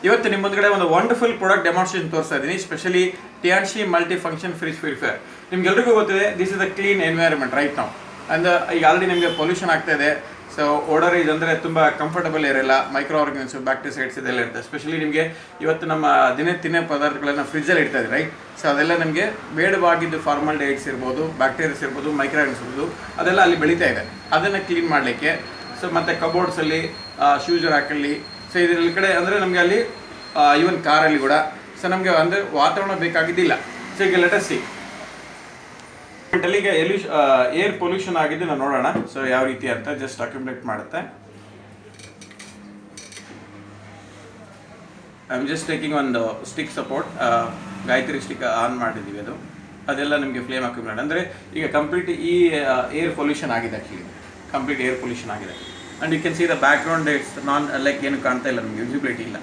ಇವತ್ತು ನಿಮ್ಮ ಮುಂದ್ಗಡೆ ಒಂದು ವಂಡರ್ಫುಲ್ ಪ್ರಾಡಕ್ಟ್ ಡೆಮಾನ್ಸ್ಟ್ರೇಷನ್ ತೋರಿಸ್ತಾ ಇದ್ದೀನಿ. Specially Tianshi multi function fridge purifier. ನಿಮ್ಗೆಲ್ರಿಗೂ ಗೊತ್ತಿದೆ, this is a clean environment right ನಾವು. ಅಂಡ್ ಈಗ ಆಲ್ರೆಡಿ ನಿಮಗೆ ಪೊಲ್ಯೂಷನ್ ಆಗ್ತಾ ಇದೆ. ಸೊ ಓಡರ್ ಇದಂದರೆ ತುಂಬ ಕಂಫರ್ಟಬಲ್ ಇರಲ್ಲ. ಮೈಕ್ರೋ ಆರ್ಗನಿಸಮ್, ಬ್ಯಾಕ್ಟೀರಿಯೈಡ್ಸ್ ಇದೆಲ್ಲ ಇರುತ್ತೆ. ಸ್ಪೆಷಲಿ ನಿಮಗೆ ಇವತ್ತು ನಮ್ಮ ತಿನ್ನೋ ಪದಾರ್ಥಗಳನ್ನು ಫ್ರಿಜ್ಜಲ್ಲಿ ಇಡ್ತಾ ಇದೆ ರೈಟ್. ಸೊ ಅದೆಲ್ಲ ನಮಗೆ ಬೇಡವಾಗಿದ್ದು ಫಾರ್ಮಾಲ್ಡಿಹೈಡ್ಸ್ ಇರ್ಬೋದು, ಬ್ಯಾಕ್ಟೀರಿಯಾಸ್ ಇರ್ಬೋದು, ಮೈಕ್ರೋ ಆರ್ಗನಿಸಮ್ಸ್ ಇರ್ಬೋದು, ಅದೆಲ್ಲ ಅಲ್ಲಿ ಬೆಳೀತಾ ಇದೆ. ಅದನ್ನು ಕ್ಲೀನ್ ಮಾಡಲಿಕ್ಕೆ ಸೊ ಮತ್ತು ಕಬೋರ್ಡ್ಸಲ್ಲಿ, ಶೂಸ್ ರ್ಯಾಕಲ್ಲಿ, ಸೊ ಇದರಲ್ಲಿ ಕಡೆ ಅಂದರೆ ನಮಗೆ ಅಲ್ಲಿ ಈವನ್ ಕಾರಲ್ಲಿ ಕೂಡ ಸೊ ನಮಗೆ ಅಂದರೆ ವಾತಾವರಣ ಬೇಕಾಗಿದ್ದಿಲ್ಲ. ಸೊ ಈಗ ಲೆಟಸ್ ಸಿ ಅಲ್ಲಿಗೆ ಎಲ್ಲಿ ಏರ್ ಪೊಲ್ಯೂಷನ್ ಆಗಿದ್ದು ನಾವು ನೋಡೋಣ. ಸೊ ಯಾವ ರೀತಿ ಅಂತ ಜಸ್ಟ್ ಅಕ್ಯುಮುಲೇಟ್ ಮಾಡುತ್ತೆ. ಐ ಆಮ್ ಜಸ್ಟ್ ಟೇಕಿಂಗ್ ಒಂದು stick support, Gayatri stick on ಮಾಡಿದ್ದೀವಿ. ಅದೆಲ್ಲ ನಿಮಗೆ ಫ್ಲೇಮ್ ಅಕ್ಯುಮುಲೇಟ್ ಅಂದರೆ ಈಗ ಕಂಪ್ಲೀಟ್ ಈ ಏರ್ ಪೊಲ್ಯೂಷನ್ ಆಗಿದೆ. ಆ್ಯಕ್ಚುಲಿ ಕಂಪ್ಲೀಟ್ ಏರ್ ಪೊಲ್ಯೂಷನ್ ಆಗಿದೆ. And you can see the background it's non like ಏನು ಕಾಣ್ತಾ ಇಲ್ಲ, ನಮಗೆ ವಿಸಿಬಿಲಿಟಿ ಇಲ್ಲ.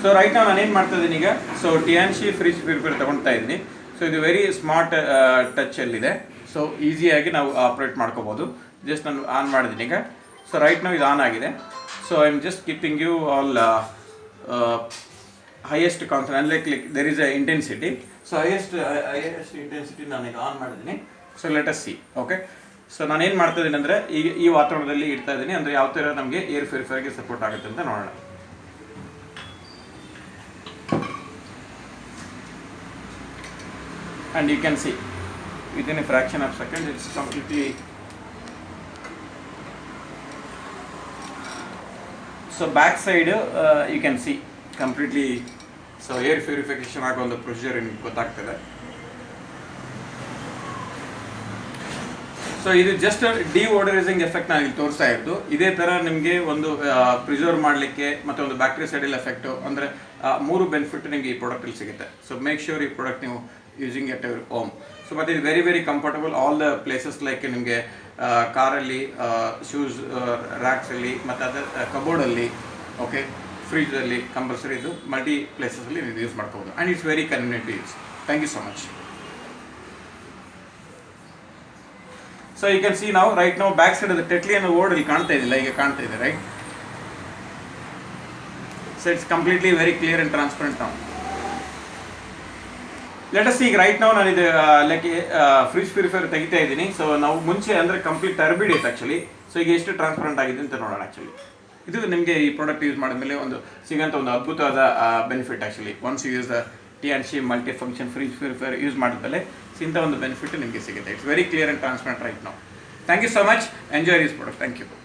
ಸೊ ರೈಟ್ ನಾವು ನಾನೇನು ಮಾಡ್ತಾ ಇದ್ದೀನಿ ಈಗ, ಸೊ ಟಿಯಾನ್ಶಿ ಫ್ರಿಜ್ ಪ್ಯೂರಿಫೈಯರ್ ತೊಗೊಳ್ತಾ ಇದ್ದೀನಿ. ಸೊ ಇದು ವೆರಿ ಸ್ಮಾರ್ಟ್ ಟಚ್ಚಲ್ಲಿದೆ. ಸೊ ಈಸಿಯಾಗಿ ನಾವು ಆಪ್ರೇಟ್ ಮಾಡ್ಕೋಬೋದು. ಜಸ್ಟ್ ನಾನು ಆನ್ ಮಾಡಿದ್ದೀನಿ ಈಗ. ಸೊ ರೈಟ್ ನಾವು ಇದು ಆನ್ ಆಗಿದೆ. So I am just keeping you all highest concern like there is a intensity. So highest intensity ನಾನೀಗ ಆನ್ ಮಾಡಿದ್ದೀನಿ. So let us see. Okay, so ನಾನೇನು ಮಾಡ್ತಾ ಇದ್ದೀನಿ ಅಂದರೆ ಈಗ ಈ ವಾತಾವರಣದಲ್ಲಿ ಇಡ್ತಾ ಇದ್ದೀನಿ. ಅಂದರೆ ಯಾವ ಥರ ನಮಗೆ ಏರ್ ಪ್ಯೂರಿಫೈಯರ್ಗೆ ಸಪೋರ್ಟ್ ಆಗುತ್ತೆ ಅಂತ ನೋಡೋಣ. And you can see within a fraction of second it's completely. So back side you can see completely. So air purification ಆಗೋ ಒಂದು ಪ್ರೊಸೀಜರ್ ನಿಮಗೆ ಗೊತ್ತಾಗ್ತದೆ. ಸೊ ಇದು ಜಸ್ಟ್ ಡಿಓಡರೈಸಿಂಗ್ ಎಫೆಕ್ಟ್ ನಾನು ಇಲ್ಲಿ ತೋರಿಸ್ತಾ ಇದ್ದು. ಇದೇ ಥರ ನಿಮಗೆ ಒಂದು ಪ್ರಿಸರ್ವ್ ಮಾಡಲಿಕ್ಕೆ ಮತ್ತು ಒಂದು ಬ್ಯಾಕ್ಟೀರಿಯಸೈಡಲ್ ಎಫೆಕ್ಟು ಅಂದರೆ 3 ಬೆನಿಫಿಟ್ ನಿಮಗೆ ಈ ಪ್ರಾಡಕ್ಟಲ್ಲಿ ಸಿಗುತ್ತೆ. ಸೊ ಮೇಕ್ ಶ್ಯೂರ್ ಈ ಪ್ರಾಡಕ್ಟ್ ನೀವು using at your home. So ಮತ್ತು ಇದು very very comfortable all the places like ನಿಮಗೆ ಕಾರಲ್ಲಿ, ಶೂಸ್ ರ್ಯಾಕ್ಸಲ್ಲಿ, ಮತ್ತು ಅದರ್ ಕಬೋರ್ಡಲ್ಲಿ, ಓಕೆ, ಫ್ರಿಜ್ಜಲ್ಲಿ ಕಂಪಲ್ಸರಿ ಇದು ಮಲ್ಟಿ ಪ್ಲೇಸಸಲ್ಲಿ ನೀವು ಯೂಸ್ ಮಾಡ್ಕೋಬೋದು. And it's very convenient to use. Thank you so much. So you can see ನಾವು ರೈಟ್ ನಾವು ಬ್ಯಾಕ್ ಸೈಡ್ ಅದು ಟೆಟ್ಲಿ ಅನ್ನೋ ವರ್ಡ್ ಇಲ್ಲಿ ಕಾಣ್ತಾ ಇದ್ದಿಲ್ಲ, ಈಗ ಕಾಣ್ತಾ ಇದೆ right. So it's completely very clear and transparent ನಾವು. ಲೆಟಸ್ ಈಗ ರೈಟ್ ನಾವು ನಾನು ಇದು ಲೈಕ್ ಫ್ರಿಜ್ ಪ್ಯೂರಿಫೈಯರ್ ತೆಗಿತಾ ಇದ್ದೀನಿ. ಸೊ ನಾವು ಮುಂಚೆ ಅಂದರೆ ಕಂಪ್ಲೀಟ್ ಟರ್ಬಿಡ್ ಇತ್ತು ಆ್ಯಕ್ಚುಲಿ. ಸೊ ಈಗ ಎಷ್ಟು ಟ್ರಾನ್ಸ್ಪರೆಂಟ್ ಆಗಿದೆ ಅಂತ ನೋಡೋಣ. ಆ್ಯಕ್ಚುಲಿ ಇದು ನಿಮಗೆ ಈ ಪ್ರಾಡಕ್ಟ್ ಯೂಸ್ ಮಾಡಿದ್ಮೇಲೆ ಒಂದು ಸಿಗೋಂಥ ಒಂದು ಅದ್ಭುತವಾದ benefit. Actually once you use the Tianshi multi function fridge purifier use ಮಾಡಿದ್ಮೇಲೆ ಇಂಥ ಒಂದು ಬೆನಿಫಿಟ್ ನಿಮಗೆ ಸಿಗುತ್ತೆ. It's very clear and transparent right ನಾವು. Thank you so much. Enjoy this product. Thank you.